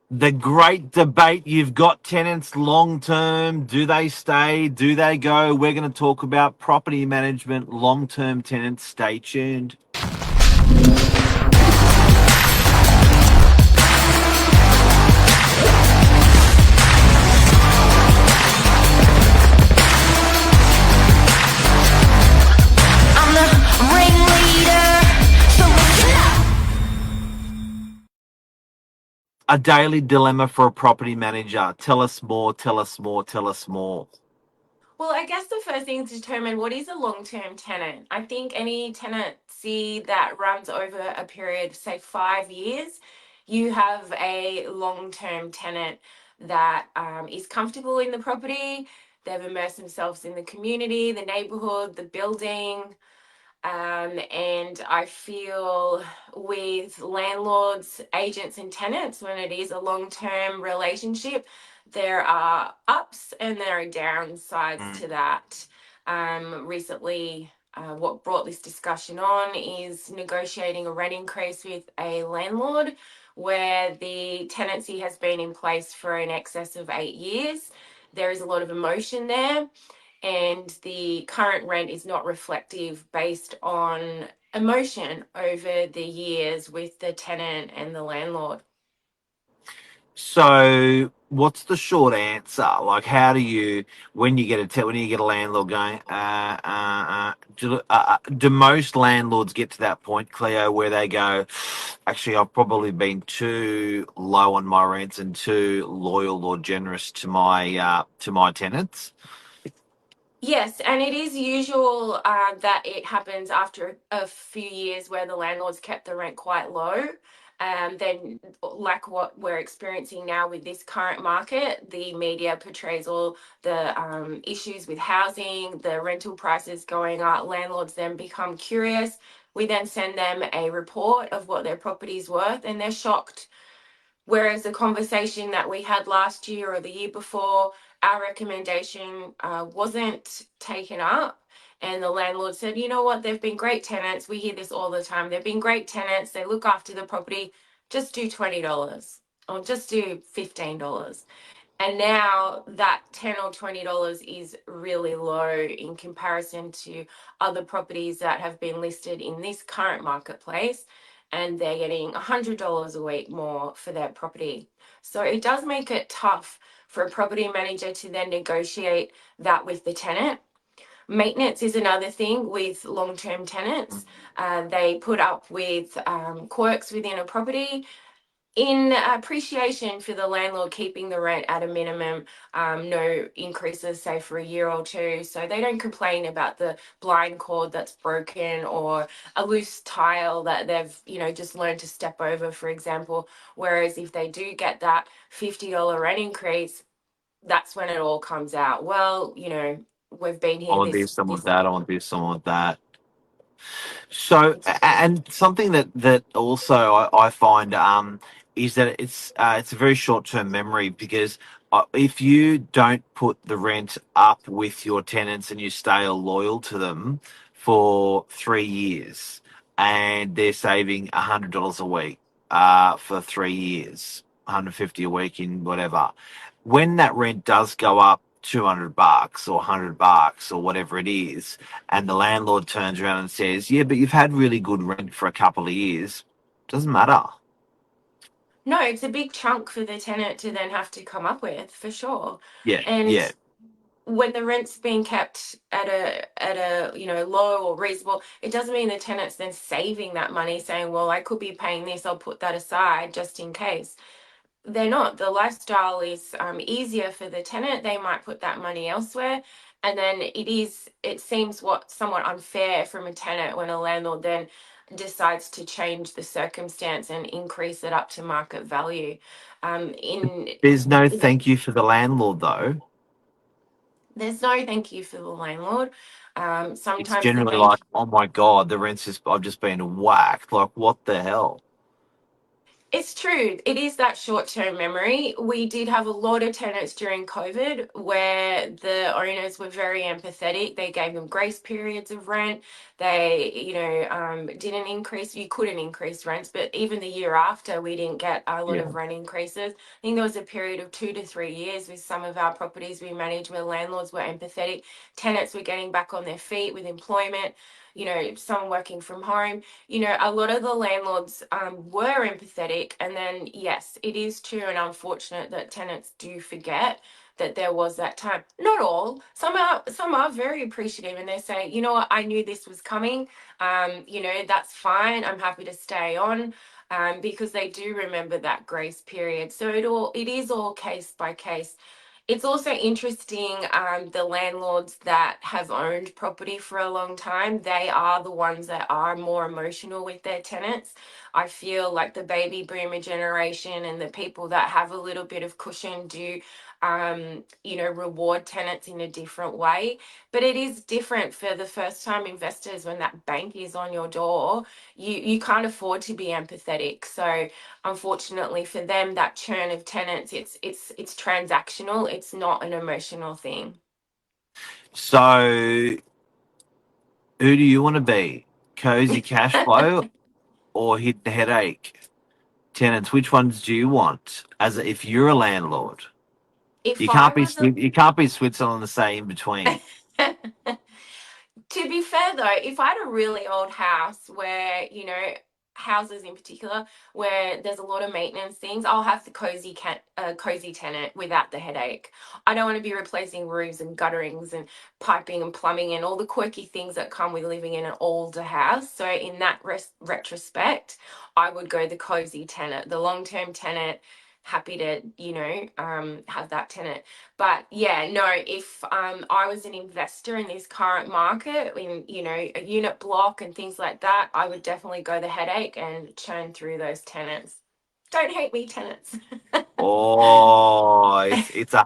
The great debate, you've got tenants long term. Do they stay? Do they go? We're going to talk about property management, long term tenants. Stay tuned. I'm the ringleader, so listen up. A daily dilemma for a property manager. Tell us more, tell us more, tell us more. Well, I guess the first thing is to determine what is a long-term tenant. I think any tenancy that runs over a period, say 5 years, you have a long-term tenant that is comfortable in the property. They've immersed themselves in the community, the neighborhood, the building. And I feel with landlords, agents, and tenants, when it is a long term relationship, there are ups and there are downsides Mm. to that. Recently, what brought this discussion on is negotiating a rent increase with a landlord where the tenancy has been in place for in excess of 8 years. There is a lot of emotion there, and the current rent is not reflective based on emotion over the years with the tenant and the landlord. So, what's the short answer? Like, how do you, when you get when you get a landlord going, do most landlords get to that point, Cleo, where they go, actually, I've probably been too low on my rents and too loyal or generous to my tenants? Yes, and it is usual that it happens after a few years where the landlords kept the rent quite low. Then, like what we're experiencing now with this current market, the media portrays all the issues with housing, the rental prices going up. Landlords then become curious. We then send them a report of what their property's worth, and they're shocked. Whereas the conversation that we had last year or the year before, our recommendation wasn't taken up. And the landlord said, you know what, they've been great tenants. We hear this all the time. They've been great tenants. They look after the property. Just do $20 or just do $15. And now that $10 or $20 is really low in comparison to other properties that have been listed in this current marketplace, and they're getting $100 a week more for their property. So it does make it tough for a property manager to then negotiate that with the tenant. Maintenance is another thing with long term tenants. They put up with quirks within a property in appreciation for the landlord keeping the rent at a minimum, no increases, say for a year or two. So they don't complain about the blind cord that's broken or a loose tile that they've, just learned to step over, for example. Whereas if they do get that $50 rent increase, that's when it all comes out. Well, we've been I here want to be this someone with this that. I want to be someone with that. So, and something that also I find is that it's a very short term memory because if you don't put the rent up with your tenants and you stay loyal to them for 3 years and they're saving $100 a week for 3 years, 150 a week in whatever, when that rent does go up $200 or $100 or whatever it is, and the landlord turns around and says, "Yeah, but you've had really good rent for a couple of years," doesn't matter. No, it's a big chunk for the tenant to then have to come up with, for sure. Yeah, And yeah. when the rent's being kept at a low or reasonable, it doesn't mean the tenant's then saving that money, saying, well, I could be paying this, I'll put that aside just in case. They're not. The lifestyle is easier for the tenant. They might put that money elsewhere. And then it seems somewhat unfair from a tenant when a landlord then decides to change the circumstance and increase it up to market value. In There's no thank you for the landlord though. There's no thank you for the landlord. It's Sometimes the generally main like, "Oh my god, the rent's just I've just been whacked. Like, what the hell?" It's true. It is that short-term memory. We did have a lot of tenants during COVID where the owners were very empathetic. They gave them grace periods of rent. They, didn't increase. You couldn't increase rents, but even the year after, we didn't get a lot Yeah. of rent increases. I think there was a period of 2 to 3 years with some of our properties we managed where landlords were empathetic. Tenants were getting back on their feet with employment. Some working from home. A lot of the landlords were empathetic. And then, yes, it is true and unfortunate that tenants do forget that there was that time. Not all. Some are very appreciative and they say, you know what, I knew this was coming. That's fine. I'm happy to stay on. Because they do remember that grace period. So it is all case by case. It's also interesting, the landlords that have owned property for a long time, they are the ones that are more emotional with their tenants. I feel like the baby boomer generation and the people that have a little bit of cushion do, reward tenants in a different way. But it is different for the first time investors when that bank is on your door. You can't afford to be empathetic. So unfortunately for them, that churn of tenants, it's transactional. It's not an emotional thing. So, who do you want to be? Cozy cash flow or hit the headache? Tenants, which ones do you want? If you're a landlord, If I was a You can't be Switzerland to say in between. To be fair though, if I had a really old house where, houses in particular, where there's a lot of maintenance things, I'll have the cozy tenant without the headache. I don't want to be replacing roofs and gutterings and piping and plumbing and all the quirky things that come with living in an older house. So in that retrospect, I would go the cozy tenant, the long-term tenant. Happy to, have that tenant. But yeah, no, if I was an investor in this current market, in a unit block and things like that, I would definitely go the headache and churn through those tenants. Don't hate me, tenants. Oh, it's a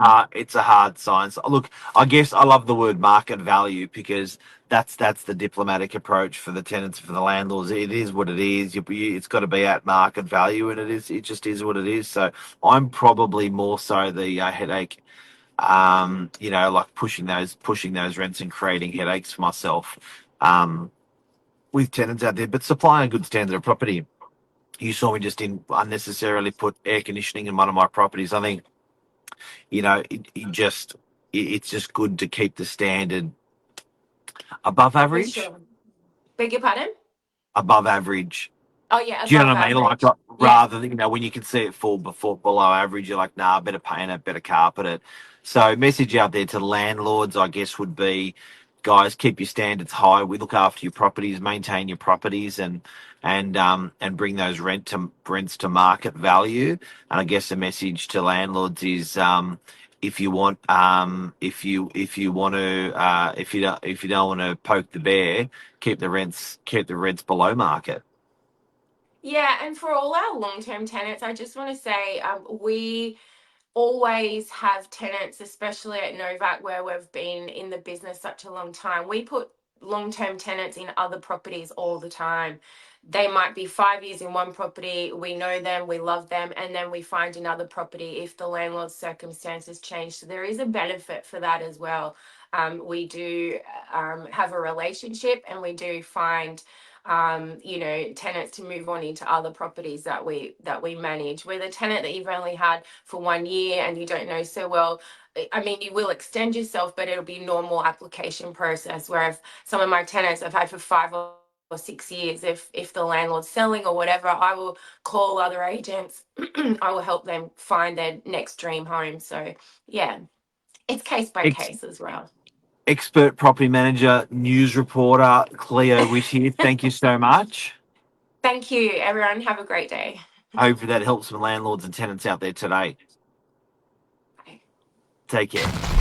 hard science. Look, I guess I love the word market value because that's the diplomatic approach for the tenants, for the landlords. It is what it is. It's got to be at market value, and it just is what it is. So I'm probably more so the headache. Like pushing those rents and creating headaches for myself. With tenants out there, but supplying a good standard of property. You saw me just didn't unnecessarily put air conditioning in one of my properties. I think it's just good to keep the standard above For average, sure. Beg your pardon? above average. Oh yeah, Do you know above what I mean? Like, average. Yeah. rather than, when you can see it fall before below average, you're like, nah, better paint it, better carpet it. So, message out there to landlords, I guess, would be, guys, keep your standards high. We look after your properties, maintain your properties, and bring those rents to market value. And I guess the message to landlords is, if you want to, if you don't want to poke the bear, keep the rents below market. Yeah, and for all our long-term tenants, I just want to say we always have tenants, especially at Novak, where we've been in the business such a long time. We put long term tenants in other properties all the time. They might be 5 years in one property. We know them, we love them, and then we find another property if the landlord's circumstances change. So there is a benefit for that as well. We do have a relationship, and we do find tenants to move on into other properties that we manage. Where the tenant that you've only had for 1 year and you don't know so well, I mean, you will extend yourself, but it'll be normal application process. Where if some of my tenants I've had for 5 or 6 years, if the landlord's selling or whatever, I will call other agents. I will help them find their next dream home. So yeah, it's case by Ex- case as well. Expert property manager, news reporter, Cleo Witt here. Thank you so much. Thank you, everyone. Have a great day. Hopefully that helps some landlords and tenants out there today. Bye. Take care.